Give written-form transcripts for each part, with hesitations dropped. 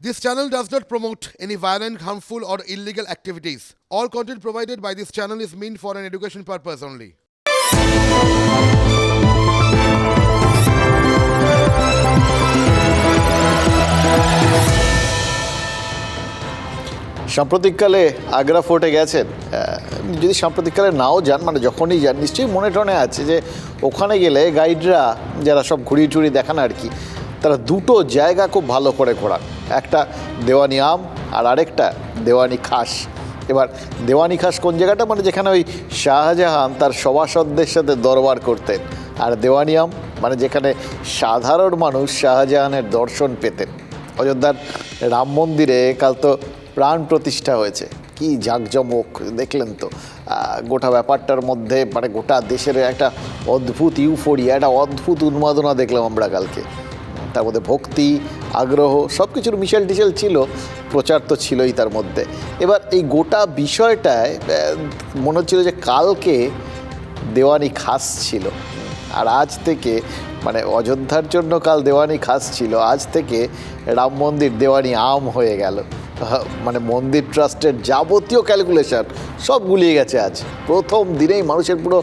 This channel does not promote any violent, harmful, or illegal activities. All content provided by this channel is meant for an education purpose only. সাম্প্রতিককালে আগ্রা ফোর্টে গেছেন? যদি সাম্প্রতিককালে নাও যান, মানে যখনই যান, নিশ্চয়ই মনে টনে আছে যে ওখানে গেলে গাইডরা যারা সব ঘুরিয়ে টুড়ি দেখান আর কি, তারা দুটো জায়গা খুব ভালো করে ঘোরান। একটা দেওয়ানি আম আর আরেকটা দেওয়ানি খাস। এবার দেওয়ানি খাস কোন জায়গাটা, মানে যেখানে ওই শাহজাহান তার সভাসদদের সাথে দরবার করতেন, আর দেওয়ানি আম মানে যেখানে সাধারণ মানুষ শাহজাহানের দর্শন পেতেন। অযোধ্যার রাম মন্দিরে কাল তো প্রাণ প্রতিষ্ঠা হয়েছে, কি জাঁকজমক দেখলেন তো। গোটা ব্যাপারটার মধ্যে মানে গোটা দেশের একটা অদ্ভুত ইউফোরিয়া, একটা অদ্ভুত উন্মাদনা দেখলাম আমরা কালকে। তার মধ্যে ভক্তি, আগ্রহ সব কিছুর মিশেল টিশেল ছিল, প্রচার তো ছিলই তার মধ্যে। এবার এই গোটা বিষয়টায় মনে হচ্ছিল যে কালকে দেওয়ানি খাস ছিল, আর আজ থেকে মানে অযোধ্যার জন্য কাল দেওয়ানি খাস ছিল, আজ থেকে রাম মন্দির দেওয়ানি আম হয়ে গেল। মানে মন্দির ট্রাস্টের যাবতীয় ক্যালকুলেশন সব গুলিয়ে গেছে। আজ প্রথম দিনেই মানুষের পুরো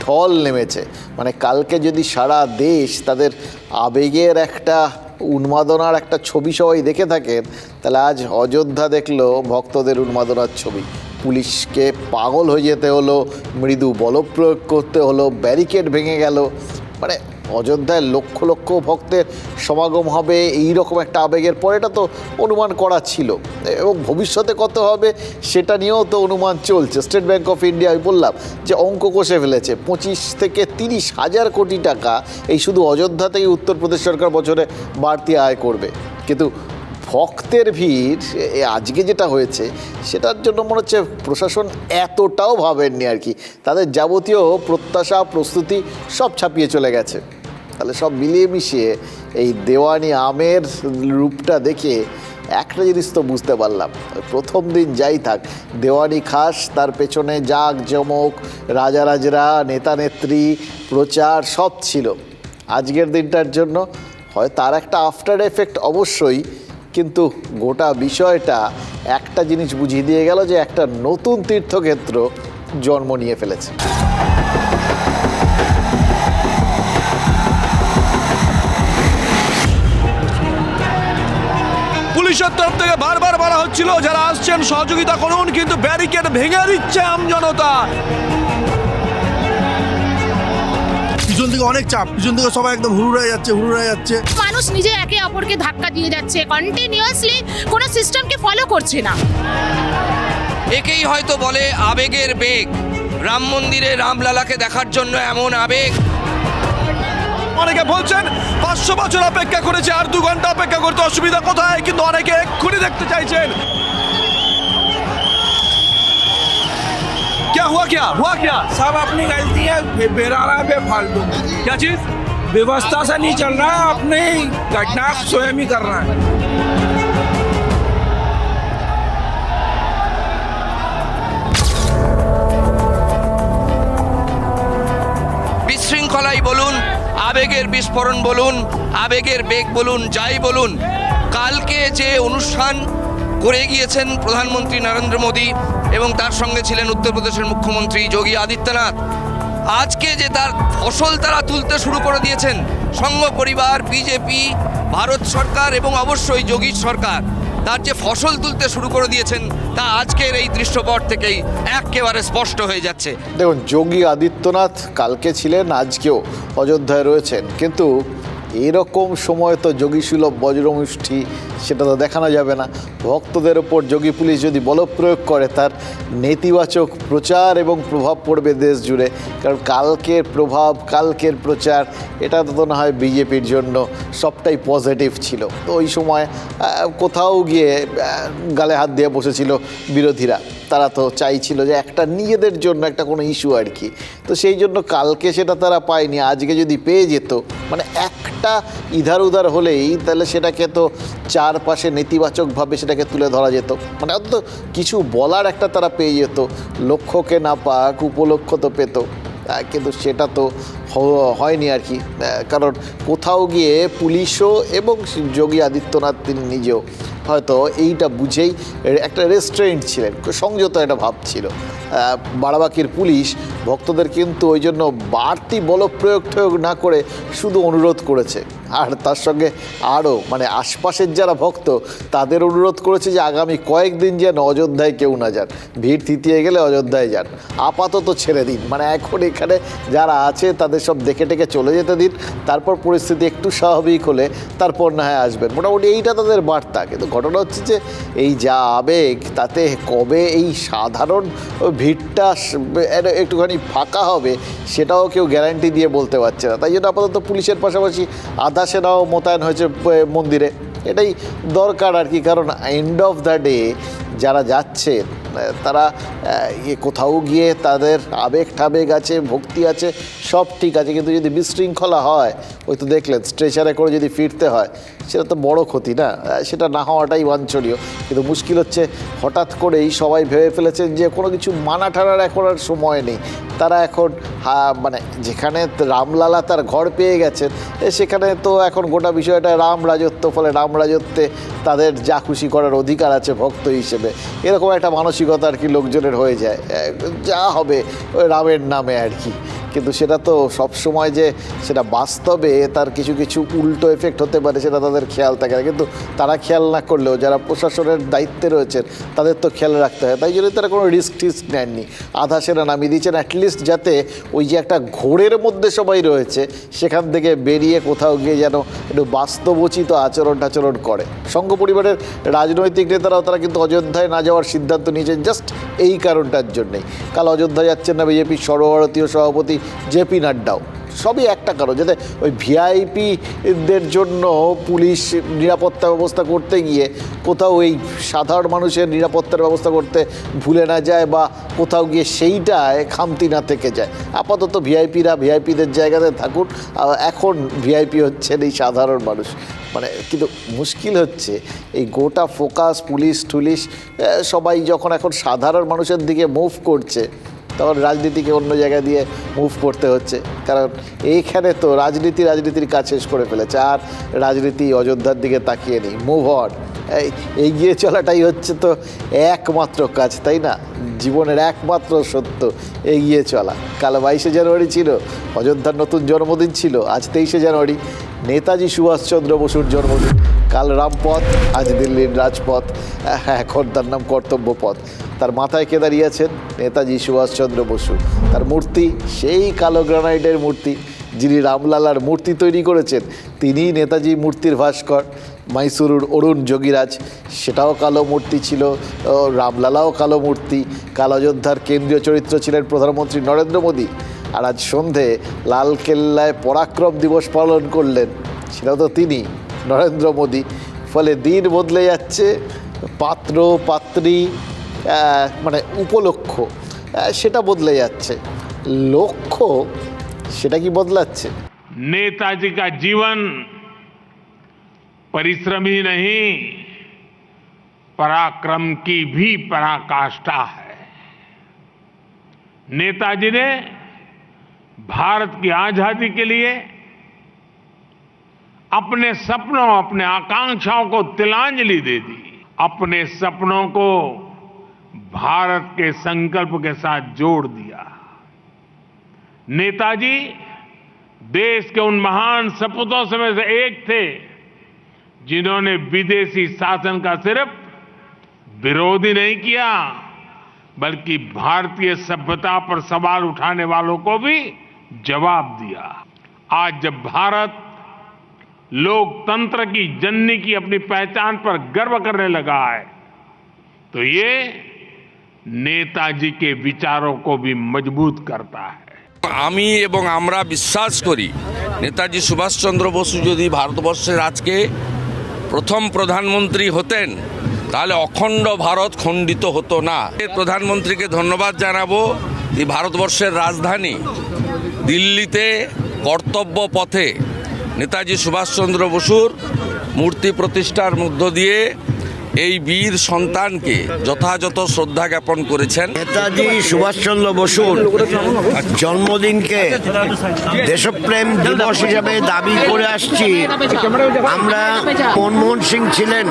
ঢল নেমেছে। মানে কালকে যদি সারা দেশ তাদের আবেগের একটা উন্মাদনার একটা ছবি সবাই দেখে থাকেন, তাহলে আজ অযোধ্যা দেখলো ভক্তদের উন্মাদনার ছবি। পুলিশকে পাগল হয়ে যেতে হলো, মৃদু বলপ্রয়োগ করতে হলো, ব্যারিকেড ভেঙে গেল। মানে অযোধ্যায় লক্ষ লক্ষ ভক্তের সমাগম হবে এই রকম একটা আবেগের পর, এটা তো অনুমান করা ছিল, এবং ভবিষ্যতে কত হবে সেটা নিয়েও তো অনুমান চলছে। স্টেট ব্যাঙ্ক অফ ইন্ডিয়া, আমি বললাম যে অঙ্ক কষে ফেলেছে, 25 থেকে 30 হাজার কোটি টাকা এই শুধু অযোধ্যা থেকে উত্তরপ্রদেশ সরকার বছরে বাড়তি আয় করবে। কিন্তু ভক্তের ভিড় আজকে যেটা হয়েছে সেটার জন্য মনে হচ্ছে প্রশাসন এতটাও ভাবেননি আর কি। তাদের যাবতীয় প্রত্যাশা, প্রস্তুতি সব ছাপিয়ে চলে গেছে। তাহলে সব মিলিয়ে মিশিয়ে এই দেওয়ানি আমের রূপটা দেখে একটা জিনিস তো বুঝতে পারলাম, প্রথম দিন যাই থাক, দেওয়ানি খাস, তার পেছনে জাঁকজমক, রাজারাজরা, নেতা নেত্রী, প্রচার সব ছিল। আজকের দিনটার জন্য হয় তার একটা আফটার এফেক্ট অবশ্যই, কিন্তু গোটা বিষয়টা একটা জিনিস বুঝিয়ে দিয়ে গেল যে একটা নতুন তীর্থক্ষেত্র জন্ম নিয়ে ফেলেছে। পুলিশের তরফ থেকে বারবার বলা হচ্ছিল যারা আসছেন সহযোগিতা করুন, কিন্তু ব্যারিকেড ভেঙে দিচ্ছে আমজনতা। পিছন থেকে অনেক চাপ, পিছন থেকে সবাই একদম হুড়ুড়ায় যাচ্ছে। মানুষ নিজে একে অপরকে ধাক্কা দিয়ে যাচ্ছে, কন্টিনিউয়াসলি কোনো সিস্টেমকে ফলো করছে না। একেই হয়তো বলে আবেগের বেগ। রাম মন্দিরে রামলালাকে দেখার জন্য এমন আবেগ। অনেকে বলছেন 500 বছর অপেক্ষা করেছে, আর 2 ঘন্টা অপেক্ষা করতে অসুবিধা কোথায়, কিন্তু অনেকে এক্ষুনি দেখতে চাইছেন। क्या हुआ क्या सब अपनी गलती है, बेरा रहा है बेफालतू। क्या चीज? व्यवस्था से नहीं चल रहा है, अपने घटना स्वयं ही कर रहा है। বিশৃঙ্খলাই বলুন, আবেগের বিস্ফোরণ বলুন, আবেগের বেগ বলুন, যাই বলুন, কালকে যে অনুষ্ঠান করে গিয়েছেন প্রধানমন্ত্রী নরেন্দ্র মোদী এবং তার সঙ্গে ছিলেন উত্তরপ্রদেশের মুখ্যমন্ত্রী যোগী আদিত্যনাথ, আজকে যে তার ফসল তারা তুলতে শুরু করে দিয়েছেন, সংঘ পরিবার, বিজেপি, ভারত সরকার এবং অবশ্যই যোগীর সরকার, তার যে ফসল তুলতে শুরু করে দিয়েছেন তা আজকের এই দৃশ্যপট থেকেই একেবারে স্পষ্ট হয়ে যাচ্ছে। দেখুন, যোগী আদিত্যনাথ কালকে ছিলেন, আজকেও অযোধ্যায় রয়েছেন, কিন্তু এরকম সময় তো যোগী সুলভ বজ্রমুষ্টি সেটা তো দেখানো যাবে না। ভক্তদের ওপর যোগী পুলিশ যদি বলপ্রয়োগ করে, তার নেতিবাচক প্রচার এবং প্রভাব পড়বে দেশ জুড়ে। কারণ কালকের প্রভাব, কালকের প্রচার, এটা তো না হয় বিজেপির জন্য সবটাই পজিটিভ ছিল। তো ওই সময় কোথাও গিয়ে গালে হাত দিয়ে বসেছিল বিরোধীরা, তারা তো চাইছিল যে একটা নিজেদের জন্য একটা কোনো ইস্যু আর কি। তো সেই জন্য কালকে সেটা তারা পায়নি। আজকে যদি পেয়ে যেত, মানে একটা ইধার উধার হলেই তাহলে সেটাকে তো চারপাশে নেতিবাচকভাবে সেটাকে তুলে ধরা যেত, মানে অন্তত কিছু বলার একটা তারা পেয়ে যেত। লক্ষ্যকে না পাক উপলক্ষ্য তো পেত। কিন্তু সেটা তো হয়নি আর কি। কারণ কোথাও গিয়ে পুলিশও এবং যোগী আদিত্যনাথ তিনি নিজেও হয়তো এইটা বুঝেই একটা রেস্টুরেন্ট ছিলেন, সংযত একটা ভাব ছিল। বারাবাঁকির পুলিশ ভক্তদের কিন্তু ওই জন্য বাড়তি বলপ্রয়োগ না করে শুধু অনুরোধ করেছে, আর তার সঙ্গে আরও মানে আশপাশের যারা ভক্ত তাদের অনুরোধ করেছে যে আগামী কয়েকদিন যেন অযোধ্যায় কেউ না যান, ভিড় থিতিয়ে গেলে অযোধ্যায় যান, আপাতত ছেড়ে দিন। মানে এখন এখানে যারা আছে তাদের সব দেখে টেকে চলে যেতে দিন, তারপর পরিস্থিতি একটু স্বাভাবিক হলে তারপর না হয় আসবেন, মোটামুটি এইটা তাদের বার্তা। কিন্তু ঘটনা হচ্ছে যে এই যা আবেগ, তাতে কবে এই সাধারণ ভিড়টা একটুখানি ফাঁকা হবে সেটাও কেউ গ্যারান্টি দিয়ে বলতে পারছে না। তাই জন্য আপাতত পুলিশের পাশাপাশি আধা সেনাও মোতায়েন হয়েছে মন্দিরে, এটাই দরকার আর কি। কারণ এন্ড অফ দ্য ডে যারা যাচ্ছে তারা কোথাও গিয়ে তাদের আবেগ ঠাবেগ আছে, ভক্তি আছে, সব ঠিক আছে, কিন্তু যদি বিশৃঙ্খলা হয়, ওই তো দেখলেন স্ট্রেচারে করে যদি ফিরতে হয়, সেটা তো বড় ক্ষতি না, সেটা না হওয়াটাই বাঞ্ছনীয়। কিন্তু মুশকিল হচ্ছে হঠাৎ করেই সবাই ভেবে ফেলেছেন যে কোনো কিছু মানা টানার এখন আর সময় নেই। তারা এখন মানে যেখানে রামলালা তার ঘর পেয়ে গেছেন, সেখানে তো এখন গোটা বিষয়টা রাম রাজত্ব, ফলে রাম রাজত্বে তাদের যা খুশি করার অধিকার আছে ভক্ত হিসেবে, এরকম একটা মানসিকতা আর কি লোকজনের হয়ে যায়, যা হবে ওই রামের নামে আর কি। কিন্তু সেটা তো সবসময় যে সেটা বাস্তবে তার কিছু কিছু উল্টো এফেক্ট হতে পারে সেটা তাদের খেয়াল থাকে না। কিন্তু তারা খেয়াল না করলেও যারা প্রশাসনের দায়িত্বে রয়েছেন তাদের তো খেয়াল রাখতে হয়। তাই জন্য তারা কোনো রিস্ক টিস্ক নেননি, আধা সেনা নামিয়ে দিয়েছেন, অ্যাটলিস্ট যাতে ওই যে একটা ঘোরের মধ্যে সবাই রয়েছে সেখান থেকে বেরিয়ে কোথাও গিয়ে যেন একটু বাস্তবোচিত আচরণ টাচরণ করে। সংঘ পরিবারের রাজনৈতিক নেতারাও তারা কিন্তু অযোধ্যায় না যাওয়ার সিদ্ধান্ত নিয়েছেন জাস্ট এই কারণটার জন্যেই। কাল অযোধ্যা যাচ্ছেন না বিজেপির সর্বভারতীয় সভাপতি জেপি নাড্ডাও, সবই একটা কারণ, যাতে ওই ভিআইপিদের জন্য পুলিশ নিরাপত্তা ব্যবস্থা করতে গিয়ে কোথাও এই সাধারণ মানুষের নিরাপত্তার ব্যবস্থা করতে ভুলে না যায় বা কোথাও গিয়ে সেইটায় খামতি না থেকে যায়। আপাতত ভিআইপিরা ভিআইপিদের জায়গাতে থাকুন, এখন ভিআইপি হচ্ছেন এই সাধারণ মানুষ। মানে কিন্তু মুশকিল হচ্ছে এই গোটা ফোকাস পুলিশ টুলিশ সবাই যখন এখন সাধারণ মানুষের দিকে মুভ করছে, তখন রাজনীতিকে অন্য জায়গায় দিয়ে মুভ করতে হচ্ছে। কারণ এইখানে তো রাজনীতির কাজ শেষ করে ফেলেছে, আর রাজনীতি অযোধ্যার দিকে তাকিয়ে নেই, মুভ অন, এগিয়ে চলাটাই হচ্ছে তো একমাত্র কাজ, তাই না? জীবনের একমাত্র সত্য এগিয়ে চলা। কাল 22শে জানুয়ারি ছিল, অযোধ্যার নতুন জন্মদিন ছিল, আজ 23শে জানুয়ারি নেতাজি সুভাষচন্দ্র বসুর জন্মদিন। কাল রামপথ, আজ দিল্লির রাজপথ, এখন তার নাম কর্তব্যপথ। তার মাথায় কে দাঁড়িয়ে আছেন? নেতাজি সুভাষচন্দ্র বসু। তার মূর্তি সেই কালো গ্রানাইটের মূর্তি, যিনি রামলালার মূর্তি তৈরি করেছেন তিনিই নেতাজি মূর্তির ভাস্কর। মাইসুরুর অরুণ যোগীরাজ, সেটাও কালো মূর্তি ছিল, রামলালাও কালো মূর্তি। কাল অযোধ্যার কেন্দ্রীয় চরিত্র ছিলেন প্রধানমন্ত্রী নরেন্দ্র মোদী, আর আজ সন্ধে লালকেল্লায় পরাক্রম দিবস পালন করলেন, সেটাও তো তিনি, নরেন্দ্র মোদী। ফলে দিন বদলে যাচ্ছে, পাত্র পাত্রী মানে উপলক্ষ সেটা বদলে যাচ্ছে, লক্ষ্য সেটা কি বদলাচ্ছে? नेताजी का जीवन परिश्रम ही नहीं, पराक्रम की भी पराकाष्ठा है। नेताजी ने भारत की आजादी के लिए अपने सपनों, अपने आकांक्षाओं को तिलांजलि दे दी, अपने सपनों को भारत के संकल्प के साथ जोड़ दिया। नेताजी देश के उन महान सपूतों में से एक थे जिन्होंने विदेशी शासन का सिर्फ विरोध ही नहीं किया, बल्कि भारतीय सभ्यता पर सवाल उठाने वालों को भी जवाब दिया। आज जब भारत लोकतंत्र की जननी की अपनी पहचान पर गर्व करने लगा है, तो ये नेताजी के विचारों को भी मजबूत करता है। আমি এবং আমরা বিশ্বাস করি নেতাজি সুভাষচন্দ্র বসু যদি ভারতবর্ষের আজকে প্রথম প্রধানমন্ত্রী হতেন তাহলে অখণ্ড ভারত খণ্ডিত হতো না। প্রধানমন্ত্রীকে ধন্যবাদ জানাবো। এই ভারতবর্ষের রাজধানী দিল্লিতে কর্তব্য পথে নেতাজি সুভাষচন্দ্র বসুর মূর্তি প্রতিষ্ঠার মধ্য দিয়ে এই বীর সন্তানকে যথাযথ শ্রদ্ধা জ্ঞাপন করেছেন। নেতাজি সুভাষচন্দ্র বসুর জন্মদিনকে দেশপ্রেম দিবস হিসাবে দাবি করে আসছি আমরা। মনমোহন সিং ছিলেন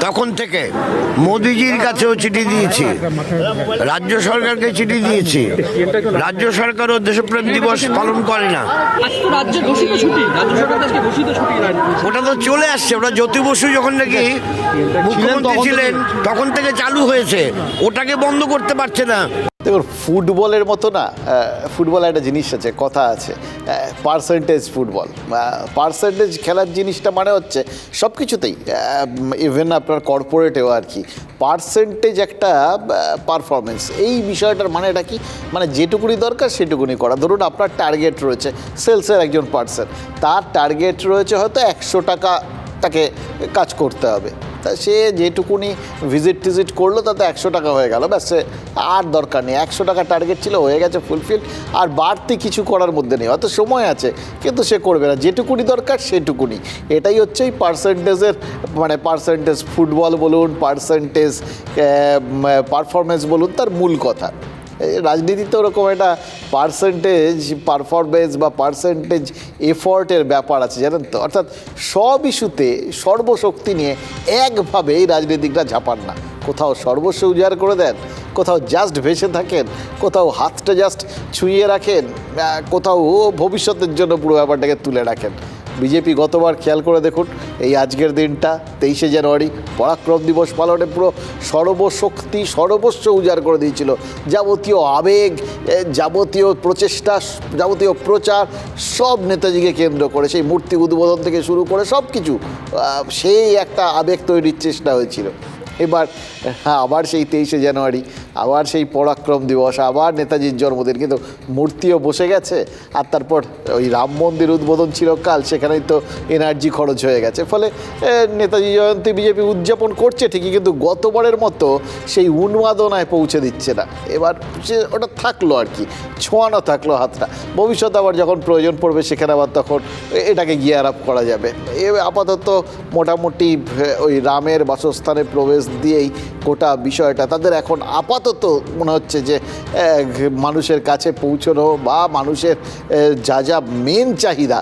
তখন থেকে মোদিজির কাছেও চিঠি দিয়েছি, রাজ্য সরকারকে চিঠি দিয়েছি, রাজ্য সরকারও দেশপ্রেম দিবস পালন করে না। ওটা তো চলে আসছে, ওটা জ্যোতি বসু যখন নাকি মুখ্যমন্ত্রী ছিলেন তখন থেকে চালু হয়েছে, ওটাকে বন্ধ করতে পারছে না। দেখুন, ফুটবলের মতো না, ফুটবলে একটা জিনিস আছে, কথা আছে, পার্সেন্টেজ ফুটবল। পার্সেন্টেজ খেলার জিনিসটা মানে হচ্ছে সব কিছুতেই, ইভেন আপনার কর্পোরেটেও আর কি, পার্সেন্টেজ একটা পারফরমেন্স। এই বিষয়টার মানে এটা কি, মানে যেটুকুনি দরকার সেটুকুনি করা। ধরুন আপনার টার্গেট রয়েছে, সেলসের একজন পার্সন, তার টার্গেট রয়েছে হয়তো 100 টাকা তাকে কাজ করতে হবে, তা সে যেটুকুনি ভিজিট করলো তাতে 100 টাকা হয়ে গেল, ব্যাস, সে আর দরকার নেই। 100 টাকা টার্গেট ছিল, হয়ে গেছে ফুলফিল, আর বাড়তি কিছু করার মধ্যে নেই, হয়তো সময় আছে কিন্তু সে করবে না, যেটুকুনি দরকার সেটুকুনি। এটাই হচ্ছে এই পার্সেন্টেজের মানে পার্সেন্টেজ ফুটবল বলুন, পার্সেন্টেজ পারফরমেন্স বলুন, তার মূল কথা। রাজনীতিতে ওরকম একটা পার্সেন্টেজ পারফরমেন্স বা পার্সেন্টেজ এফর্টের ব্যাপার আছে, জানেন তো। অর্থাৎ সব ইস্যুতে সর্বশক্তি নিয়ে একভাবে এই রাজনীতিকরা ঝাঁপান না, কোথাও সর্বস্ব উজাড় করে দেন, কোথাও জাস্ট ভেসে থাকেন, কোথাও হাতটা জাস্ট ছুঁয়ে রাখেন, কোথাও ভবিষ্যতের জন্য পুরো ব্যাপারটাকে তুলে রাখেন। বিজেপি গতবার খেয়াল করে দেখুন, এই আজকের দিনটা 23শে জানুয়ারি পরাক্রম দিবস পালনে পুরো সর্বশক্তি সর্বস্ব উজাড় করে দিয়েছিল। যাবতীয় আবেগ, যাবতীয় প্রচেষ্টা, যাবতীয় প্রচার সব নেতাজিকে কেন্দ্র করে, সেই মূর্তি উদ্বোধন থেকে শুরু করে সব কিছু, সেই একটা আবেগ তৈরির চেষ্টা হয়েছিল। এবার আবার সেই 23শে জানুয়ারি, আবার সেই পরাক্রম দিবস, আবার নেতাজির জন্মদিন, কিন্তু মূর্তিও বসে গেছে, আর তারপর ওই রাম মন্দির উদ্বোধন ছিল কাল, সেখানেই তো এনার্জি খরচ হয়ে গেছে। ফলে নেতাজি জয়ন্তী বিজেপি উদযাপন করছে ঠিকই, কিন্তু গতবারের মতো সেই উন্মাদনায় পৌঁছে দিচ্ছে না। এবার সে ওটা থাকলো আর কি, ছোঁয়ানো থাকলো হাতটা। ভবিষ্যতে আবার যখন প্রয়োজন পড়বে সেখানে আবার তখন এটাকে গিয়ার আপ করা যাবে। আপাতত মোটামুটি ওই রামের বাসস্থানে প্রবেশ দিয়েই গোটা বিষয়টা তাদের এখন আপাতত মনে হচ্ছে যে মানুষের কাছে পৌঁছানো বা মানুষের যা যা মেন চাহিদা,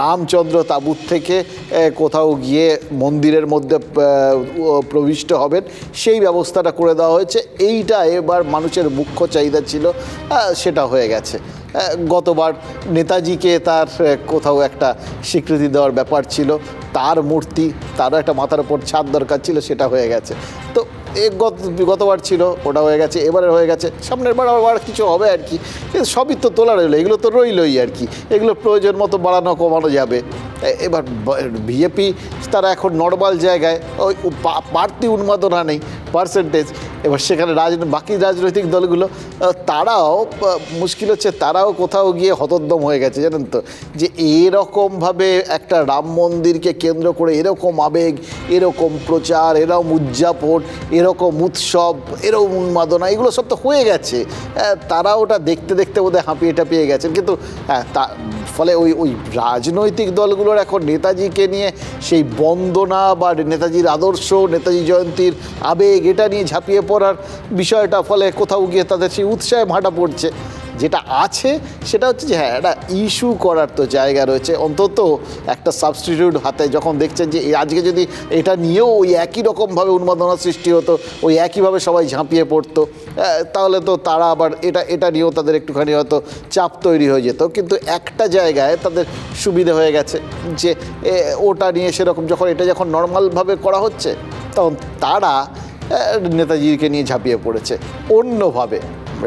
রামচন্দ্র তাঁবুর থেকে কোথাও গিয়ে মন্দিরের মধ্যে প্রবিষ্ট হবেন, সেই ব্যবস্থাটা করে দেওয়া হয়েছে। এইটা এবার মানুষের মুখ্য চাহিদা ছিল, সেটা হয়ে গেছে। গতবার নেতাজিকে তার কোথাও একটা স্বীকৃতি দেওয়ার ব্যাপার ছিল, তার মূর্তি, তারও একটা মাথার ওপর ছাদ দরকার ছিল, সেটা হয়ে গেছে। তো গতবার ছিল, ওটা হয়ে গেছে, এবারে হয়ে গেছে, সামনের বার আবার কিছু হবে আর কি। সবই তো তোলা রইলো, এগুলো তো রইলই আর কি, এগুলো প্রয়োজন মতো বাড়ানো কমানো যাবে। এবার বিজেপি তারা এখন নর্মাল জায়গায়, ওই বাড়তি উন্মাদনা নেই, পার্সেন্টেজ। এবার সেখানে বাকি রাজনৈতিক দলগুলো তারাও মুশকিল হচ্ছে, তারাও কোথাও গিয়ে হতোদ্যম হয়ে গেছে, জানেন তো, যে এরকমভাবে একটা রাম মন্দিরকে কেন্দ্র করে এরকম আবেগ, এরকম প্রচার, এরকম উদযাপন, এরকম উৎসব, এরকম উন্মাদনা, এগুলো সব তো হয়ে গেছে। তারা ওটা দেখতে দেখতে বোধহয় হাঁপিয়ে টাপিয়ে গেছেন। কিন্তু ফলে ওই রাজনৈতিক দলগুলোর এখন নেতাজিকে নিয়ে সেই বন্দনা বা নেতাজির আদর্শ, নেতাজি জয়ন্তীর আবেগ, এটা নিয়ে ঝাঁপিয়ে পড়ার বিষয়টা, ফলে কোথাও গিয়ে তাদের সেই উৎসাহে ভাটা পড়ছে। যেটা আছে সেটা হচ্ছে যে হ্যাঁ, একটা ইস্যু করার তো জায়গা রয়েছে, অন্তত একটা সাবস্টিটিউট হাতে যখন দেখছেন যে আজকে যদি এটা নিয়েও ওই একই রকমভাবে উন্মাদনা সৃষ্টি হতো, ওই একইভাবে সবাই ঝাঁপিয়ে পড়তো, তাহলে তো তারা আবার এটা নিয়েও তাদের একটুখানি হয়তো চাপ তৈরি হয়ে যেত। কিন্তু একটা জায়গায় তাদের সুবিধা হয়ে গেছে যে ওটা নিয়ে সেরকম যখন নর্মালভাবে করা হচ্ছে, তখন তারা নেতাজিকে নিয়ে ঝাঁপিয়ে পড়েছে অন্যভাবে।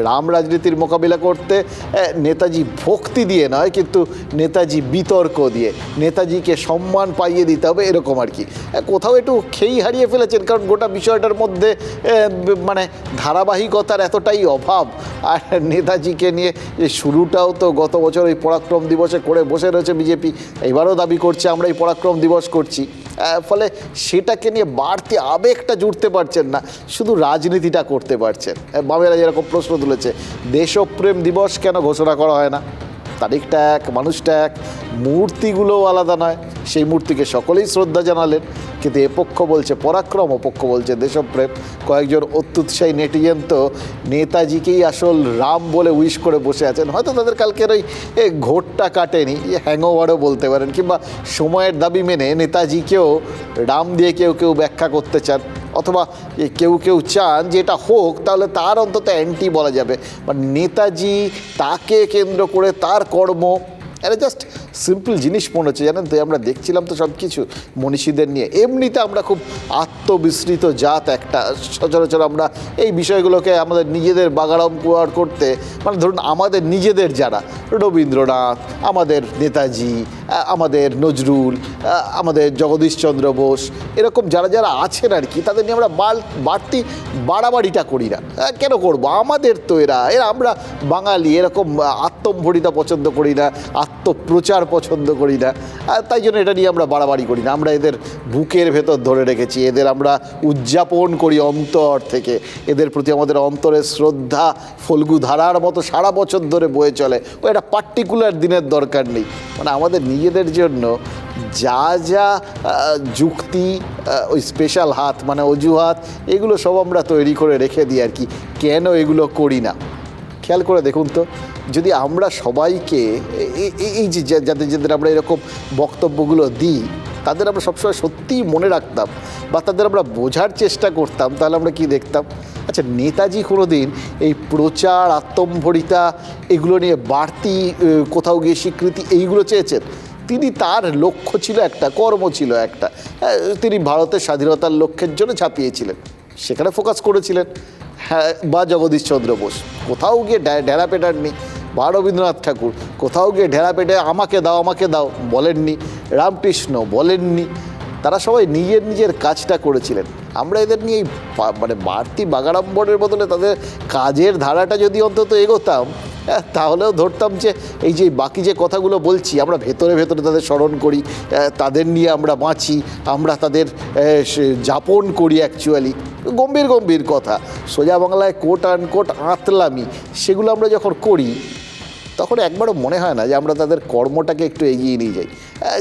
রাম রাজনীতির মোকাবিলা করতে নেতাজি ভক্তি দিয়ে নয়, কিন্তু নেতাজি বিতর্ক দিয়ে, নেতাজিকে সম্মান পাইয়ে দিতে হবে, এরকম আর কি। কোথাও একটু খেই হারিয়ে ফেলেছেন, কারণ গোটা বিষয়টার মধ্যে মানে ধারাবাহিকতার এতটাই অভাব। আর নেতাজিকে নিয়ে যে শুরুটাও তো গত বছর ওই পরাক্রম দিবসে করে বসে রয়েছে বিজেপি, এবারও দাবি করছে আমরা এই পরাক্রম দিবস করছি। ফলে সেটাকে নিয়ে বাড়তি আবেগটা জুড়তে পারছেন না, শুধু রাজনীতিটা করতে পারছেন। বামেরা যেরকম প্রশ্ন তুলেছে, দেশপ্রেম দিবস কেন ঘোষণা করা হয় না, তারিখটা এক, মানুষটা এক, মূর্তিগুলোও আলাদা নয়। সেই মূর্তিকে সকলেই শ্রদ্ধা জানালেন, কিন্তু এ পক্ষ বলছে পরাক্রম, ও পক্ষ বলছে দেশপ্রেম। কয়েকজন অত্যুৎসাহী নেটিজেন তো নেতাজিকেই আসল রাম বলে উইশ করে বসে আছেন। হয়তো তাদের কালকের ওই ঘোরটা কাটেনি, হ্যাংওভারও বলতে পারেন, কিংবা সময়ের দাবি মেনে নেতাজিকেও রাম দিয়ে কেউ কেউ ব্যাখ্যা করতে চান, অথবা কেউ কেউ চান যে এটা হোক, তাহলে তার অন্তত অ্যান্টি বলা যাবে। বা নেতাজি, তাকে কেন্দ্র করে তার কর্ম, এটা জাস্ট সিম্পল জিনিস মনে হচ্ছে, জানেন তো। আমরা দেখছিলাম তো সব কিছু মনীষীদের নিয়ে। এমনিতে আমরা খুব আত্মবিস্মৃত জাত একটা, সচরাচর আমরা এই বিষয়গুলোকে আমাদের নিজেদের বাগাড়ম্বর করতে, মানে ধরুন আমাদের নিজেদের যারা রবীন্দ্রনাথ, আমাদের নেতাজি, আমাদের নজরুল, আমাদের জগদীশচন্দ্র বোস, এরকম যারা যারা আছেন আর কি, তাদের নিয়ে আমরা বাড়তি বাড়াবাড়িটা করি না। কেন করবো? আমাদের তো এরা আমরা বাঙালি, এরকম আত্মম্ভরিতা পছন্দ করি না, আত্মপ্রচার পছন্দ করি না, তাই জন্য এটা নিয়ে আমরা বাড়াবাড়ি করি না। আমরা এদের বুকের ভেতর ধরে রেখেছি, এদের আমরা উদযাপন করি অন্তর থেকে। এদের প্রতি আমাদের অন্তরের শ্রদ্ধা ফল্গু ধারার মতো সারা বছর ধরে বয়ে চলে। ও একটা পার্টিকুলার দিনের দরকার নেই। মানে আমাদের নিজেদের জন্য যা যা যুক্তি, ওই স্পেশাল হাত মানে অজুহাত, এগুলো সব আমরা তৈরি করে রেখে দিই আর কি। কেন এগুলো করি না খেয়াল করে দেখুন তো। যদি আমরা সবাইকে এই যে যাদের আমরা এরকম বক্তব্যগুলো দিই, তাদের আমরা সবসময় সত্যিই মনে রাখতাম বা তাদের আমরা বোঝার চেষ্টা করতাম, তাহলে আমরা কি দেখতাম? আচ্ছা, নেতাজি কোনো দিন এই প্রচার, আত্মম্ভরিতা, এগুলো নিয়ে বাড়তি কোথাও গিয়ে স্বীকৃতি এইগুলো চেয়েছেন? তিনি, তার লক্ষ্য ছিল একটা, কর্ম ছিল একটা। তিনি ভারতের স্বাধীনতার লক্ষ্যের জন্য ঝাঁপিয়েছিলেন, সেখানে ফোকাস করেছিলেন। হ্যাঁ, বা জগদীশচন্দ্র বোস কোথাও গিয়ে ঢেরা পেটাননি, বা রবীন্দ্রনাথ ঠাকুর কোথাও গিয়ে ঢেরা পেটে আমাকে দাও বলেননি, রামকৃষ্ণ বলেননি। তারা সবাই নিজের নিজের কাজটা করেছিলেন। আমরা এদের নিয়ে মানে বাড়তি বাগাড়ম্বরের বদলে তাদের কাজের ধারাটা যদি অন্তত এগোতাম, তাহলেও ধরতাম যে এই যে বাকি যে কথাগুলো বলছি, আমরা ভেতরে ভেতরে তাদের স্মরণ করি, তাদের নিয়ে আমরা বাঁচি, আমরা তাদের যাপন করি। অ্যাকচুয়ালি গম্ভীর গম্ভীর কথা, সোজা বাংলায় কোট আনকোট আঁতলামি, সেগুলো আমরা যখন করি, তখন একবারও মনে হয় না যে আমরা তাদের কর্মটাকে একটু এগিয়ে নিয়ে যাই।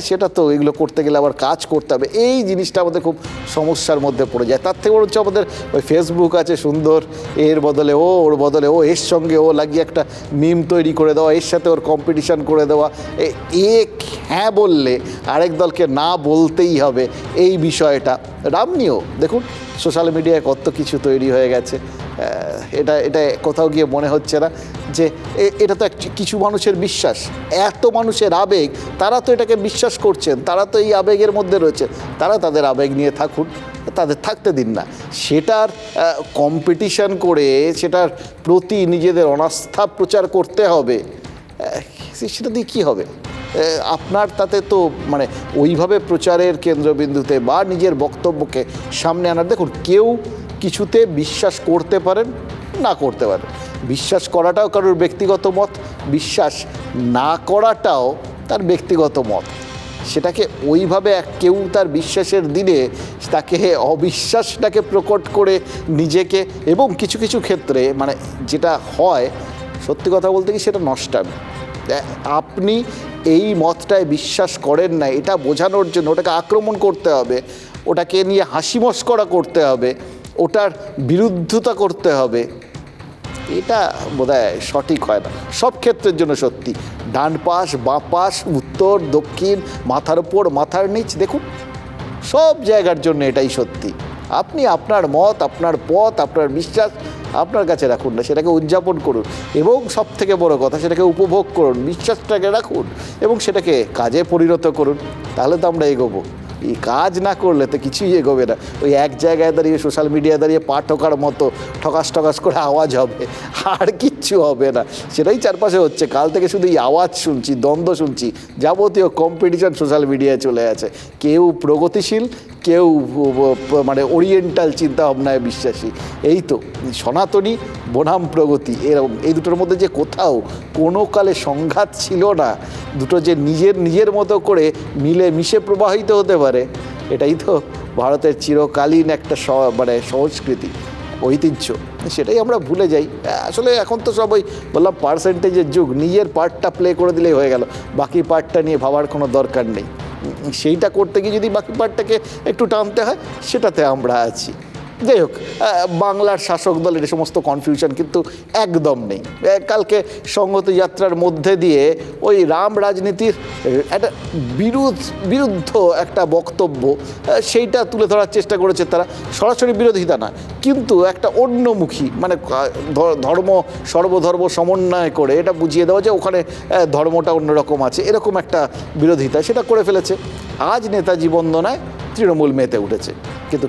সেটা তো এগুলো করতে গেলে আবার কাজ করতে হবে, এই জিনিসটা আমাদের খুব সমস্যার মধ্যে পড়ে যায়। তার থেকে হচ্ছে আমাদের ওই ফেসবুক আছে সুন্দর, এর বদলে ও, ওর বদলে ও, এর সঙ্গে ও লাগিয়ে একটা মিম তৈরি করে দেওয়া, এর সাথে ওর কম্পিটিশান করে দেওয়া। হ্যাঁ বললে আরেক দলকে না বলতেই হবে, এই বিষয়টা। রাম নিয়েও দেখুন সোশ্যাল মিডিয়ায় কত কিছু তৈরি হয়ে গেছে। এটা কোথাও গিয়ে মনে হচ্ছে না যে এটা তো কিছু মানুষের বিশ্বাস, এত মানুষের আবেগ, তারা তো এটাকে বিশ্বাস করছেন, তারা তো এই আবেগের মধ্যে রয়েছে, তারা তাদের আবেগ নিয়ে থাকুন, তাদের থাকতে দিন না। সেটার কম্পিটিশান করে সেটার প্রতি নিজেদের অনাস্থা প্রচার করতে হবে, সেটা দিয়ে কী হবে? আপনার তাতে তো মানে ওইভাবে প্রচারের কেন্দ্রবিন্দুতে বা নিজের বক্তব্যকে সামনে আনার, দেখুন কেউ কিছুতে বিশ্বাস করতে পারেন, না করতে পারেন। বিশ্বাস করাটাও কারোর ব্যক্তিগত মত, বিশ্বাস না করাটাও তার ব্যক্তিগত মত। সেটাকে ওইভাবে কেউ তার বিশ্বাসের দিনে তাকে অবিশ্বাসটাকে প্রকট করে নিজেকে, এবং কিছু কিছু ক্ষেত্রে মানে যেটা হয়, সত্যি কথা বলতে কি, সেটা নষ্টামি। আপনি এই মতটায় বিশ্বাস করেন না, এটা বোঝানোর জন্য ওটাকে আক্রমণ করতে হবে, ওটাকে নিয়ে হাসি মশকরা করতে হবে, ওটার বিরুদ্ধতা করতে হবে, এটা বোধহয় সঠিক হয় না। সব ক্ষেত্রের জন্য সত্যি, ডান পাশ, বাঁ পাশ, উত্তর দক্ষিণ, মাথার উপর মাথার নিচ, দেখুন সব জায়গার জন্য এটাই সত্যি। আপনি আপনার মত, আপনার পথ, আপনার বিশ্বাস আপনার কাছে রাখুন না, সেটাকে উদযাপন করুন, এবং সব থেকে বড় কথা সেটাকে উপভোগ করুন, বিশ্বাসটাকে রাখুন এবং সেটাকে কাজে পরিণত করুন। তাহলে তো আমরা এগোবো। এই কাজ না করলে তো কিছুই এগোবে না। ওই এক জায়গায় দাঁড়িয়ে সোশ্যাল মিডিয়ায় দাঁড়িয়ে পা ঠকার মতো ঠকাস করে আওয়াজ হবে, আর কিচ্ছু হবে না। সেটাই চারপাশে হচ্ছে, কাল থেকে শুধু এই আওয়াজ শুনছি, দ্বন্দ্ব শুনছি, যাবতীয় কম্পিটিশন সোশ্যাল মিডিয়ায় চলে আছে। কেউ প্রগতিশীল, কেউ মানে ওরিয়েন্টাল চিন্তাভাবনায় বিশ্বাসী। এই তো সনাতনী বনাম প্রগতি, এরকম এই দুটোর মধ্যে যে কোথাও কোনো কালে সংঘাত ছিল না, দুটো যে নিজের মতো করে মিলে মিশে প্রবাহিত হতে পারে, এটাই তো ভারতের চিরকালীন একটা মানে সংস্কৃতি। ঐতিহ্য, সেটাই আমরা ভুলে যাই। আসলে এখন তো সবাই বললাম পার্সেন্টেজের যুগ, নিজের পার্টটা প্লে করে দিলেই হয়ে গেল, বাকি পার্টটা নিয়ে ভাবার কোনো দরকার নেই। সেইটা করতে গিয়ে যদি বাকি পার্টটাকে একটু টানতে হয়, সেটাতে আমরা আছি। যাই হোক, বাংলার শাসক দলের এ সমস্ত কনফিউশন কিন্তু একদম নেই। কালকে সংহতি যাত্রার মধ্যে দিয়ে ওই রাম রাজনীতির একটা বিরুদ্ধ একটা বক্তব্য, সেইটা তুলে ধরার চেষ্টা করেছে তারা। সরাসরি বিরোধিতা না, কিন্তু একটা অন্যমুখী, মানে ধর্ম সর্বধর্ম সমন্বয় করে এটা বুঝিয়ে দেওয়া যে ওখানে ধর্মটা অন্যরকম আছে, এরকম একটা বিরোধিতা সেটা করে ফেলেছে। আজ নেতাজি বন্দনায় তৃণমূল মেতে উঠেছে, কিন্তু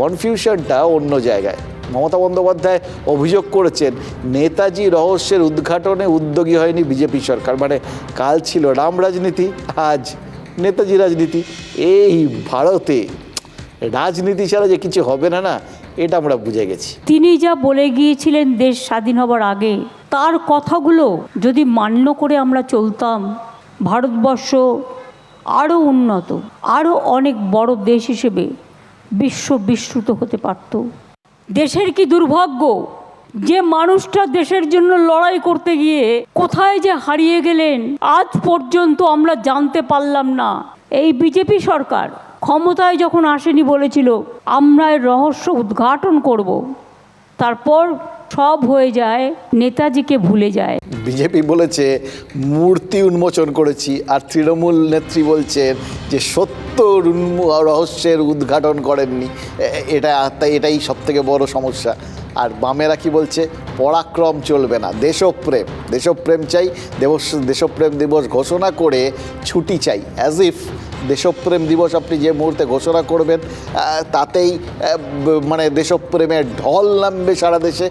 কনফিউশনটা অন্য জায়গায়। মমতা বন্দ্যোপাধ্যায় অভিযোগ করেছেন নেতাজি রহস্যের উদ্ঘাটনে উদ্যোগী হয়নি বিজেপি সরকার। মানে কাল ছিল রাম রাজনীতি, আজ নেতাজি রাজনীতি। এই ভারতে রাজনীতি ছাড়া যে কিছু হবে না, এটা আমরা বুঝে গেছি। তিনি যা বলে গিয়েছিলেন দেশ স্বাধীন হবার আগে, তার কথাগুলো যদি মান্য করে আমরা চলতাম, ভারতবর্ষ আরও উন্নত, আরও অনেক বড় দেশ হিসেবে বিশ্ববিশ্রুত হতে পারত। দেশের কি দুর্ভাগ্য যে মানুষটা দেশের জন্য লড়াই করতে গিয়ে কোথায় যে হারিয়ে গেলেন আজ পর্যন্ত আমরা জানতে পারলাম না। এই বিজেপি সরকার ক্ষমতায় যখন আসেনি বলেছিল আমরা এর রহস্য উদ্ঘাটন করব, তারপর সব হয়ে যায়, নেতাজিকে ভুলে যায়। বিজেপি বলেছে মূর্তি উন্মোচন করেছি, আর তৃণমূল নেত্রী বলছেন যে সত্য রহস্যের উদ্ঘাটন করেননি। এটাই সবথেকে বড় সমস্যা। আর বামেরা কি বলছে? পরাক্রম চলবে না, দেশপ্রেম চাই। দেশপ্রেম দিবস ঘোষণা করে ছুটি চাই, অ্যাজ ইফ দেশপ্রেম দিবস আপনি যে মুহূর্তে ঘোষণা করবেন তাতেই মানে দেশপ্রেমের ঢল নামবে সারা দেশে।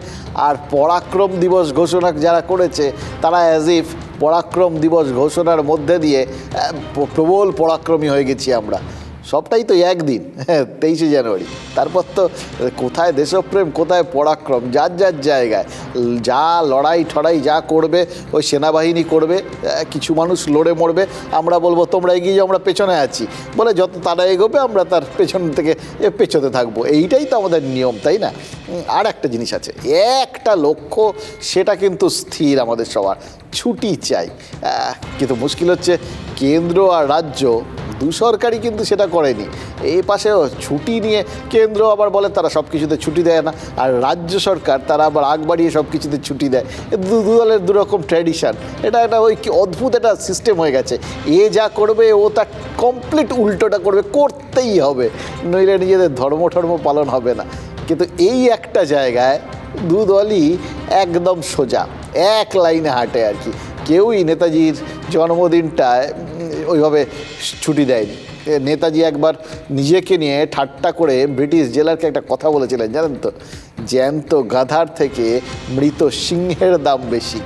আর পরাক্রম দিবস ঘোষণা যারা করেছে তারা অ্যাজ ইফ পরাক্রম দিবস ঘোষণার মধ্যে দিয়ে প্রবল পরাক্রমী হয়ে গেছি আমরা। সবটাই তো একদিন, 23শে জানুয়ারি। তারপর তো কোথায় দেশপ্রেম, কোথায় পরাক্রম, যার যার জায়গায়। যা লড়াই ঠড়াই যা করবে ওই সেনাবাহিনী করবে, কিছু মানুষ লড়ে মরবে, আমরা বলবো তোমরা এগিয়ে যাও, আমরা পেছনে আছি বলে যত তারা এগোবে আমরা তার পেছন থেকে পেছতে থাকবো। এইটাই তো আমাদের নিয়ম, তাই না? আর একটা জিনিস আছে, একটা লক্ষ্য, সেটা কিন্তু স্থির আমাদের সবার, ছুটি চাই। কিন্তু মুশকিল হচ্ছে কেন্দ্র আর রাজ্য দু সরকারই কিন্তু সেটা করেনি। এই পাশেও ছুটি নিয়ে কেন্দ্র আবার বলে তারা সব কিছুতে ছুটি দেয় না, আর রাজ্য সরকার তারা আবার আগ বাড়িয়ে সব কিছুতে ছুটি দেয়। দু দলের দুরকম ট্র্যাডিশান, এটা একটা ওই অদ্ভুত একটা সিস্টেম হয়ে গেছে। এ যা করবে ও তার কমপ্লিট উল্টোটা করবে, করতেই হবে, নইলে নিজেদের ধর্ম পালন হবে না। কিন্তু এই একটা জায়গায় দু দলই একদম সোজা, এক লাইনে হাঁটে আর কি। কেউই নেতাজির জন্মদিনটায় ওইভাবে ছুটি দেয়নি। নেতাজি একবার নিজেকে নিয়ে ঠাট্টা করে ব্রিটিশ জেলারকে একটা কথা বলেছিলেন, জানেন তো? জ্যান্ত গাধার থেকে মৃত সিংহের দাম বেশি।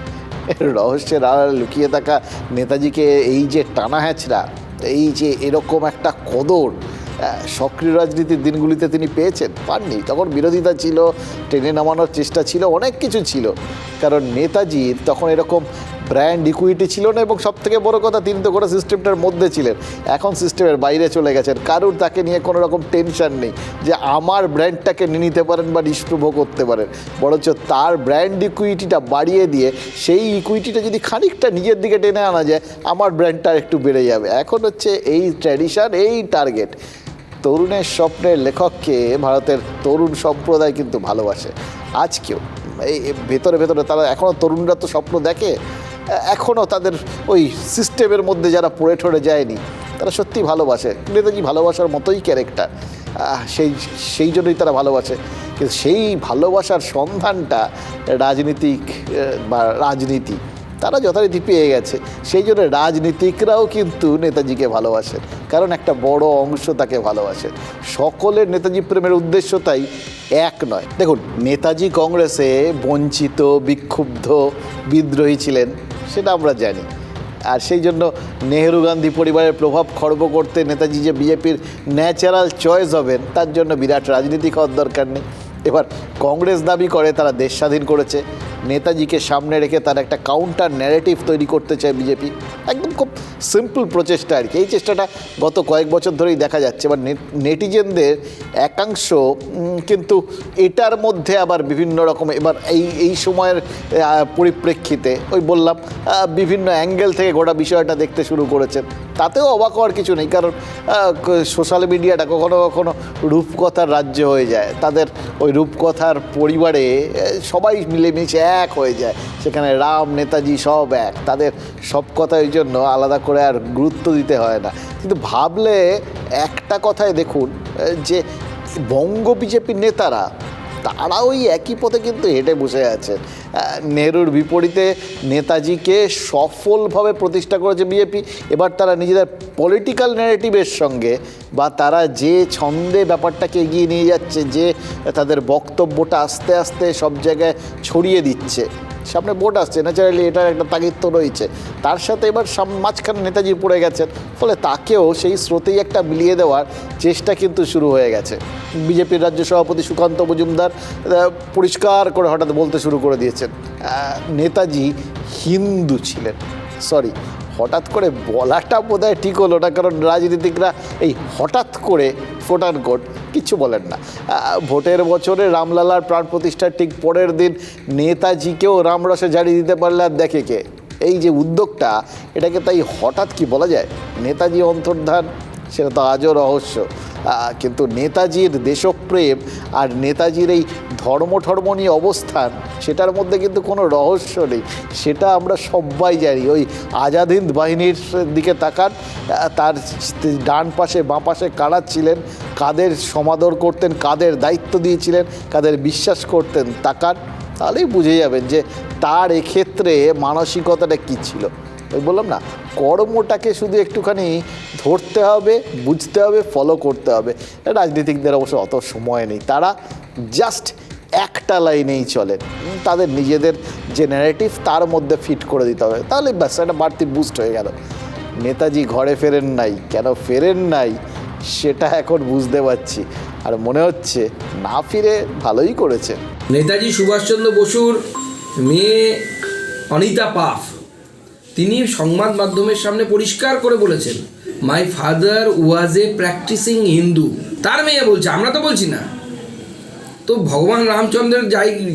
রহস্যের আড়ালে লুকিয়ে থাকা নেতাজিকে এই যে টানা হ্যাঁচড়া, এই যে এরকম একটা কদর সক্রিয় রাজনীতির দিনগুলিতে তিনি পাননি। তখন বিরোধিতা ছিল, টেনে নামানোর চেষ্টা ছিল, অনেক কিছু ছিল। কারণ নেতাজির তখন এরকম ব্র্যান্ড ইকুইটি ছিল না, এবং সবথেকে বড় কথা তিনি তো গোটা সিস্টেমটার মধ্যে ছিলেন। এখন সিস্টেমের বাইরে চলে গেছেন, কারুর তাকে নিয়ে কোনো রকম টেনশন নেই যে আমার ব্র্যান্ডটাকে নিয়ে নিতে পারেন বা নিষ্প্রভ করতে পারেন। বরঞ্চ তার ব্র্যান্ড ইকুইটিটা বাড়িয়ে দিয়ে সেই ইকুইটিটা যদি খানিকটা নিজের দিকে টেনে আনা যায়, আমার ব্র্যান্ডটা একটু বেড়ে যাবে। এখন হচ্ছে এই ট্র্যাডিশন, এই টার্গেট। তরুণের স্বপ্নের লেখককে ভারতের তরুণ সম্প্রদায় কিন্তু ভালোবাসে আজকেও। এই ভেতরে তারা এখনও, তরুণরা তো স্বপ্ন দেখে, এখনও তাদের ওই সিস্টেমের মধ্যে যারা পড়ে ঠরে যায়নি তারা সত্যিই ভালোবাসে। নেতাজি ভালোবাসার মতোই ক্যারেক্টার, সেই জন্যই তারা ভালোবাসে। কিন্তু সেই ভালোবাসার সন্ধানটা রাজনীতি তারা যথারীতি পেয়ে গেছে। সেই জন্য রাজনীতিকরাও কিন্তু নেতাজিকে ভালোবাসেন, কারণ একটা বড় অংশ তাকে ভালোবাসেন। সকলের নেতাজি প্রেমের উদ্দেশ্য তাই এক নয়। দেখুন, নেতাজি কংগ্রেসে বঞ্চিত, বিক্ষুব্ধ, বিদ্রোহী ছিলেন, সেটা আমরা জানি। আর সেই জন্য নেহেরু গান্ধী পরিবারের প্রভাব খর্ব করতে নেতাজি যে বিজেপির ন্যাচারাল চয়েস হবেন, তার জন্য বিরাট রাজনীতি হওয়ার দরকার নেই। এবার কংগ্রেস দাবি করে তারা দেশ স্বাধীন করেছে, নেতাজিকে সামনে রেখে তার একটা কাউন্টার ন্যারেটিভ তৈরি করতে চায় বিজেপি। একদম খুব সিম্পল প্রচেষ্টা আর কি। এই চেষ্টাটা গত কয়েক বছর ধরেই দেখা যাচ্ছে। এবার নেটিজেনদের একাংশ কিন্তু এটার মধ্যে আবার বিভিন্ন রকম এবার এই সময়ের পরিপ্রেক্ষিতে ওই বললাম বিভিন্ন অ্যাঙ্গেল থেকে গোটা বিষয়টা দেখতে শুরু করেছেন। তাতেও অবাক হওয়ার কিছু নেই, কারণ সোশ্যাল মিডিয়াটা কখনো কখনো রূপকথার রাজ্য হয়ে যায়। তাদের ওই রূপকথার পরিবারে সবাই মিলেমিশে এক হয়ে যায়, সেখানে রাম নেতাজি সব এক, তাদের সব কথা ওই জন্য আলাদা করে আর গুরুত্ব দিতে হয় না। কিন্তু ভাবলে একটা কথায় দেখুন যে বঙ্গ বিজেপির নেতারা তারা ওই একই পথে কিন্তু হেঁটে বসে আছে। নেহরুর বিপরীতে নেতাজিকে সফলভাবে প্রতিষ্ঠা করেছে বিজেপি। এবার তারা নিজেদের পলিটিক্যাল ন্যারেটিভের সঙ্গে বা তারা যে ছন্দে ব্যাপারটাকে এগিয়ে নিয়ে যাচ্ছে, যে তাদের বক্তব্যটা আস্তে আস্তে সব জায়গায় ছড়িয়ে দিচ্ছে, সামনে ভোট আসছে, ন্যাচারালি এটার একটা তাগিদ তো রয়েছে, তার সাথে এবার মাঝখানে নেতাজি পড়ে গেছেন, ফলে তাকেও সেই স্রোতেই একটা মিলিয়ে দেওয়ার চেষ্টা কিন্তু শুরু হয়ে গেছে। বিজেপির রাজ্য সভাপতি সুকান্ত মজুমদার পরিষ্কার করে হঠাৎ বলতে শুরু করে দিয়েছেন নেতাজি হিন্দু ছিলেন। সরি, হঠাৎ করে বলাটা বোধহয় ঠিক হলো না, কারণ রাজনীতিকরা এই হঠাৎ করে ফোটান কোট কিচ্ছু বলেন না। ভোটের বছরে রামলালার প্রাণ প্রতিষ্ঠার ঠিক পরের দিন নেতাজিকেও রামরসে জারি দিতে পারলে আর দেখে কে? এই যে উদ্যোগটা, এটাকে তাই হঠাৎ কি বলা যায়? নেতাজি অন্তর্ধান, সেটা তো আজও রহস্য। কিন্তু নেতাজির দেশপ্রেম আর নেতাজির এই ধর্ম নিয়ে অবস্থান, সেটার মধ্যে কিন্তু কোনো রহস্য নেই, সেটা আমরা সবাই জানি। ওই আজাদ হিন্দ বাহিনীর দিকে তাকান, তার ডান পাশে বাঁ পাশে কারা ছিলেন, কাদের সমাদর করতেন, কাদের দায়িত্ব দিয়েছিলেন, কাদের বিশ্বাস করতেন, তাকান, তাহলেই বুঝে যাবেন যে তার এক্ষেত্রে মানসিকতাটা কী ছিল। ওই বললাম না, কর্মটাকে শুধু একটুখানি ধরতে হবে, বুঝতে হবে, ফলো করতে হবে। রাজনীতিকদের অবশ্য অত সময় নেই, তারা জাস্ট একটা লাইনেই চলেন, তাদের নিজেদের যে ন্যারেটিভ তার মধ্যে ফিট করে দিতে হবে, তাহলে ব্যাস একটা বাড়তি বুস্ট হয়ে গেল। নেতাজি ঘরে ফেরেন নাই, কেন ফেরেন নাই সেটা এখন বুঝতে পারছি, আর মনে হচ্ছে না ফিরে ভালোই করেছে। নেতাজি সুভাষচন্দ্র বসুর মেয়ে অনিতা পাফ, তিনি সংবাদ মাধ্যমের সামনে পরিষ্কার করে বলেছেন, my father was a practising Hindu. তার মেয়ে বলছে, আমরা তো বলছি না। তো ভগবান রামচন্দ্রের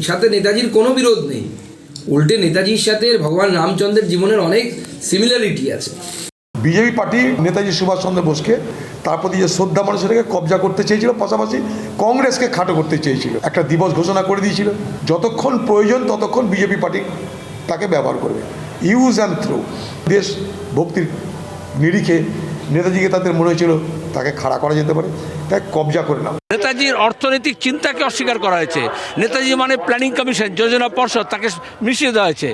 সাথে নেতাজির কোনো বিরোধ নেই, উল্টে নেতাজির সাথে ভগবান রামচন্দ্রের জীবনের অনেক সিমিলারিটি আছে। বিজেপি পার্টি নেতাজি সুভাষচন্দ্র বোসকে তার প্রতি যে শ্রদ্ধা মানুষেরকে কবজা করতে চেয়েছিল, পাশাপাশি কংগ্রেসকে খাটো করতে চেয়েছিল। একটা দিবস ঘোষণা করে দিয়েছিল, যতক্ষণ প্রয়োজন ততক্ষণ বিজেপি পার্টি তাকে ব্যবহার করবে, ইউজ অ্যান্ড থ্রো। দেশ ভক্তির নিরিখে নেতাজিকে তাদের মনে হয়েছিল তাকে খাড়া করা যেতে পারে, তাই কবজা করে নাও। নেতাজির অর্থনৈতিক চিন্তাকে অস্বীকার করা হয়েছে। নেতাজি মানে প্ল্যানিং কমিশন, যোজনা পর্ষদ, তাকে মিশিয়ে দেওয়া হয়েছে।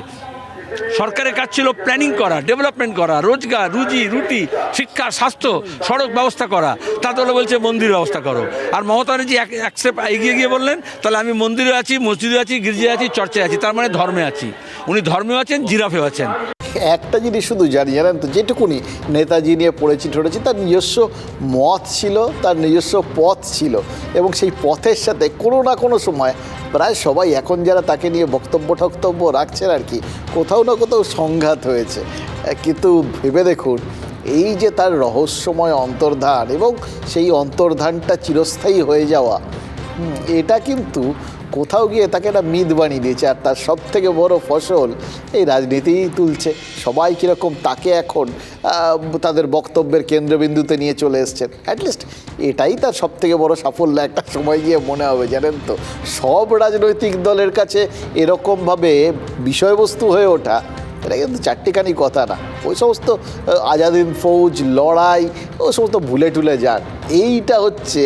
সরকারের কাজ ছিল প্ল্যানিং করা, ডেভেলপমেন্ট করা, রোজগার, রুটি, শিক্ষা, স্বাস্থ্য, সড়ক ব্যবস্থা করা। তাহলে বলছে মন্দির ব্যবস্থা করো। আর মমতা ব্যানার্জি এক স্টেপ এগিয়ে গিয়ে বললেন, তাহলে আমি মন্দিরে আছি, মসজিদে আছি, গির্জায় আছি, চর্চায় আছি, তার মানে ধর্মে আছি। উনি ধর্মেও আছেন, জিরাফেও আছেন। একটা জিনিস শুধু জানেন তো, যেটুকুনি নেতাজি নিয়ে পড়েছি তার নিজস্ব মত ছিল, তার নিজস্ব পথ ছিল, এবং সেই পথের সাথে কোনো না কোনো সময় প্রায় সবাই এখন যারা তাকে নিয়ে বক্তব্য রাখছেন আর কি, কোথাও না কোথাও সংঘাত হয়েছে। কিন্তু ভেবে দেখুন, এই যে তার রহস্যময় অন্তর্ধান এবং সেই অন্তর্ধানটা চিরস্থায়ী হয়ে যাওয়া, এটা কিন্তু কোথাও গিয়ে তাকে একটা মিথ বানিয়ে দিয়েছে। আর তার সব থেকে বড় ফসল এই রাজনীতিই তুলছে। সবাই কীরকম তাকে এখন তাদের বক্তব্যের কেন্দ্রবিন্দুতে নিয়ে চলে এসছেন। অ্যাটলিস্ট এটাই তার সব থেকে বড় সাফল্য একটা সময় গিয়ে মনে হবে। জানেন তো, সব রাজনৈতিক দলের কাছে এরকমভাবে বিষয়বস্তু হয়ে ওঠা, এটা কিন্তু চারটিখানি কথা না। ওই সমস্ত আজাদ হিন্দ ফৌজ, লড়াই, ওই সমস্ত ভুলে টুলে যান। এইটা হচ্ছে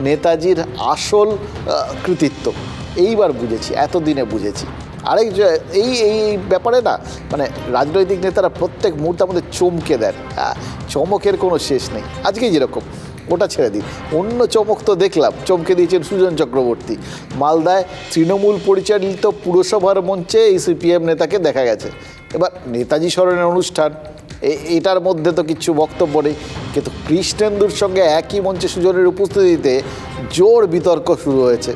নেতাজির আসল কৃতিত্ব। এইবার বুঝেছি, এতদিনে বুঝেছি। আরেক এই ব্যাপারে না, মানে রাজনৈতিক নেতারা প্রত্যেক মুহূর্তে আমাদের চমকে দেন, চমকের কোনো শেষ নেই। আজকে যেরকম, ওটা ছেড়ে দিন, অন্য চমক তো দেখলাম, চমকে দিয়েছেন সুজন চক্রবর্তী। মালদায় তৃণমূল পরিচালিত পুরসভার মঞ্চে এই সিপিএম নেতাকে দেখা গেছে। এবার নেতাজি স্মরণের অনুষ্ঠান, এটার মধ্যে তো কিছু বক্তব্য নেই, কিন্তু কৃষ্ণেন্দুর সঙ্গে একই মঞ্চে সুজনের উপস্থিতিতে জোর বিতর্ক শুরু হয়েছে।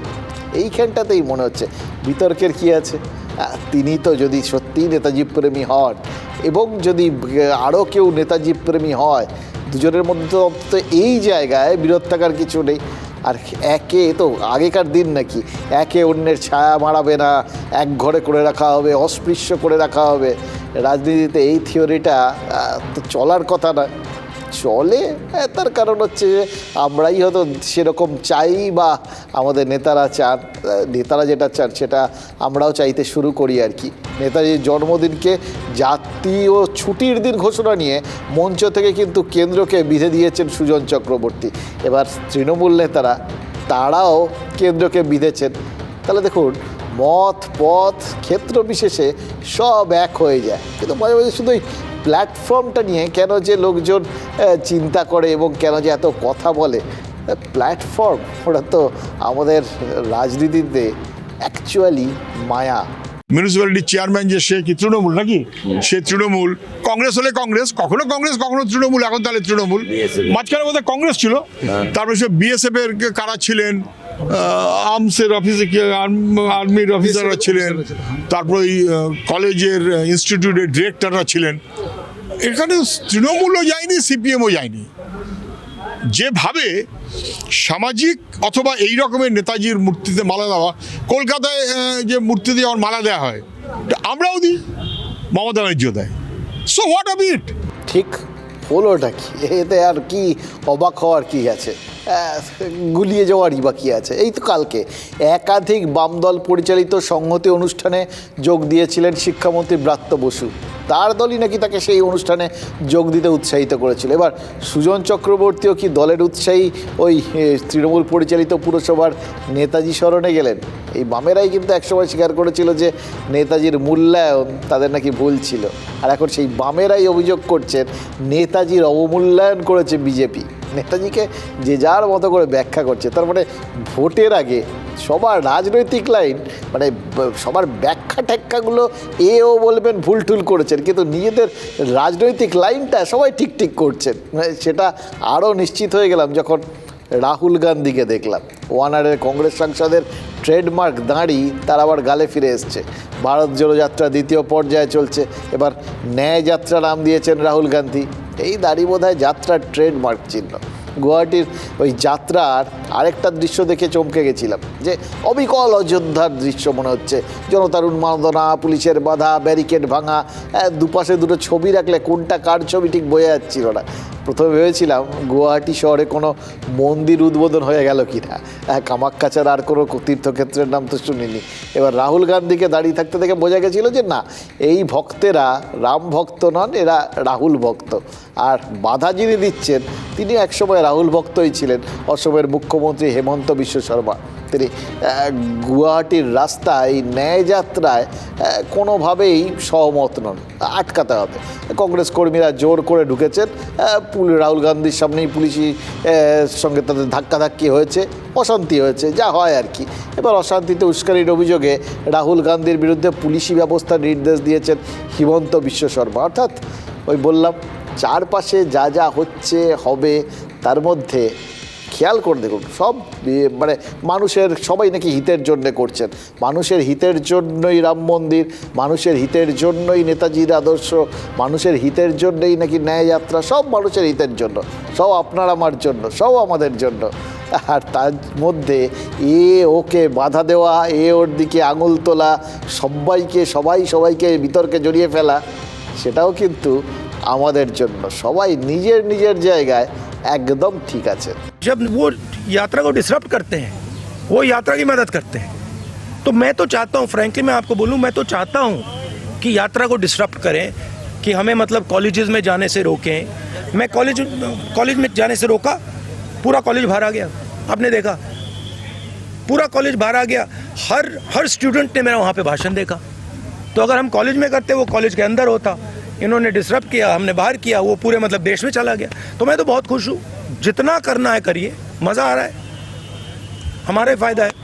এইখানটাতেই মনে হচ্ছে বিতর্কের কী আছে, তিনি তো যদি সত্যিই নেতাজি প্রেমী হন এবং যদি আরও কেউ নেতাজি প্রেমী হয়, দুজনের মধ্যে তো অন্তত এই জায়গায় বিরোধ থাকার কিছু নেই। আর একে তো আগেকার দিন নাকি একে অন্যের ছায়া মারাবে না, এক ঘরে করে রাখা হবে, অস্পৃশ্য করে রাখা হবে। রাজনীতিতে এই থিওরিটা তো চলার কথা না, চলে। তার কারণ হচ্ছে যে আমরাই হয়তো সেরকম চাই বা আমাদের নেতারা চান, নেতারা যেটা চান সেটা আমরাও চাইতে শুরু করি আর কি। নেতাজির জন্মদিনকে জাতীয় ছুটির দিন ঘোষণা নিয়ে মঞ্চ থেকে কিন্তু কেন্দ্রকে বিধে দিয়েছেন সুজন চক্রবর্তী। এবার তৃণমূল নেতারা তারাও কেন্দ্রকে বিধেছেন। তাহলে দেখুন, মত পথ ক্ষেত্র বিশেষে সব এক হয়ে যায়, কিন্তু মাঝে মাঝে শুধু ওই প্ল্যাটফর্মটা নিয়ে কেন যে লোকজন চিন্তা করে এবং কেন যে এত কথা বলে। প্ল্যাটফর্ম ওটা তো আমাদের রাজনীতিতে অ্যাকচুয়ালি মায়া। মিউনিসিপ্যালিটির চেয়ারম্যান যে সে কি তৃণমূল নাকি? সে তৃণমূল, কংগ্রেস হলে কংগ্রেস, কখনো তৃণমূল, এখন তাহলে তৃণমূল। মাঝখানে বোধহয় কংগ্রেস ছিল, তারপরে সে বিএসএফ এর কারা ছিলেন, আর্মসের অফিসে আর্মির অফিসাররা ছিলেন, তারপর ওই কলেজের ইনস্টিটিউটের ডিরেক্টররা ছিলেন। এখানে তৃণমূলও যায়নি, সিপিএমও যায়নি। যেভাবে সামাজিক অথবা এই রকমের নেতাজির মূর্তিতে মালা দেওয়া, কলকাতায় যে মূর্তিতে যেমন মালা দেওয়া হয় আমরাও দিই, মমতা ব্যানার্জিও দেয়। So what of it? ঠিক হলোটা কি? এতে আর কি অবাক হওয়ার কি আছে? গুলিয়ে যাওয়ারই বা কী আছে? এই তো কালকে একাধিক বামদল পরিচালিত সংহতি অনুষ্ঠানে যোগ দিয়েছিলেন শিক্ষামন্ত্রী ব্রাত্য বসু। তার দলই নাকি তাকে সেই অনুষ্ঠানে যোগ দিতে উৎসাহিত করেছিল। এবার সুজন চক্রবর্তীও কি দলের উৎসাহী ওই তৃণমূল পরিচালিত পুরসভার নেতাজি স্মরণে গেলেন? এই বামেরাই কিন্তু একসময় স্বীকার করেছিল যে নেতাজির মূল্যায়ন তাদের নাকি ভুল ছিল, আর এখন সেই বামেরাই অভিযোগ করছেন নেতাজির অবমূল্যায়ন করেছে বিজেপি। নেতাজিকে যে যার মতো করে ব্যাখ্যা করছে। তার মানে ভোটের আগে সবার রাজনৈতিক লাইন, মানে সবার ব্যাখ্যা ট্যাখ্যাগুলো এও বলবেন ভুল টুল করেছেন, কিন্তু নিজেদের রাজনৈতিক লাইনটা সবাই ঠিক ঠিক করছেন। সেটা আরও নিশ্চিত হয়ে গেলাম যখন রাহুল গান্ধীকে দেখলাম। ওয়ানারের কংগ্রেস সাংসদের ট্রেডমার্ক দাঁড়ি তার আবার গালে ফিরে এসছে। ভারত জোড়ো যাত্রা দ্বিতীয় পর্যায়ে চলছে, এবার ন্যায় যাত্রা নাম দিয়েছেন রাহুল গান্ধী। এই দাড়ি বোধহয় যাত্রার ট্রেডমার্ক চিহ্ন। গুয়াহাটির ওই যাত্রার আরেকটা দৃশ্য দেখে চমকে গেছিলাম, যে অবিকল অযোধ্যার দৃশ্য মনে হচ্ছে। জনতার উন্মাদনা, পুলিশের বাধা, ব্যারিকেড ভাঙা, দুপাশে দুটো ছবি রাখলে কোনটা কার ছবি ঠিক বোঝা যাচ্ছিল না। প্রথমে ভেবেছিলাম গুয়াহাটি শহরে কোনো মন্দির উদ্বোধন হয়ে গেল কি না, কামাখ্যা ছাড়া আর কোনো তীর্থক্ষেত্রের নাম তো শুনিনি। এবার রাহুল গান্ধীকে দাঁড়িয়ে থাকতে দেখে বোঝা গেছিল যে না, এই ভক্তেরা রাম ভক্ত নন, এরা রাহুল ভক্ত। আর বাধা যিনি দিচ্ছেন তিনি একসময় রাহুল ভক্তই ছিলেন, অসমের মুখ্যমন্ত্রী হেমন্ত বিশ্ব শর্মা। তিনি গুয়াহাটির রাস্তায় ন্যায় যাত্রায় কোনোভাবেই সহমত নন, আটকাতে হবে। কংগ্রেস কর্মীরা জোর করে ঢুকেছেন, রাহুল গান্ধীর সামনেই পুলিশি সঙ্গে তাদের ধাক্কাধাক্কি হয়েছে, অশান্তি হয়েছে, যা হয় আর কি। এবার অশান্তিতে উস্কানির অভিযোগে রাহুল গান্ধীর বিরুদ্ধে পুলিশি ব্যবস্থার নির্দেশ দিয়েছেন হিমন্ত বিশ্ব শর্মা। অর্থাৎ ওই বললাম, চারপাশে যা যা হচ্ছে হবে তার মধ্যে খেয়াল করে দেখুন, সব মানে মানুষের সবাই নাকি হিতের জন্যে করছেন। মানুষের হিতের জন্যই রাম মন্দির, মানুষের হিতের জন্যই নেতাজির আদর্শ, মানুষের হিতের জন্যই নাকি ন্যায় যাত্রা, সব মানুষের হিতের জন্য, সব আপনার আমার জন্য, সব আমাদের জন্য। আর তার মধ্যে ওকে বাধা দেওয়া, ওর দিকে আঙুল তোলা, সবাইকে বিতর্কে জড়িয়ে ফেলা, সেটাও কিন্তু আমাদের জন্য। সবাই নিজের নিজের জায়গায় एकदम ठीक है। जब वो यात्रा को डिसरप्ट करते हैं, वो यात्रा की मदद करते हैं, तो मैं तो चाहता हूँ, फ्रैंकली मैं आपको बोलूँ, मैं तो चाहता हूँ कि यात्रा को डिसरप्ट करें, कि हमें मतलब कॉलेजेस में जाने से रोकें। मैं कॉलेज में जाने से रोका, पूरा कॉलेज भरा गया, आपने देखा पूरा कॉलेज भरा गया, हर स्टूडेंट ने मेरा वहाँ पे भाषण देखा। तो अगर हम कॉलेज में करते, वो कॉलेज के अंदर होता, इन्होंने डिसरप्ट किया, हमने बाहर किया, वो पूरे मतलब देश में चला गया। तो मैं तो बहुत खुश हूँ, जितना करना है करिए, मज़ा आ रहा है, हमारा ही फ़ायदा है।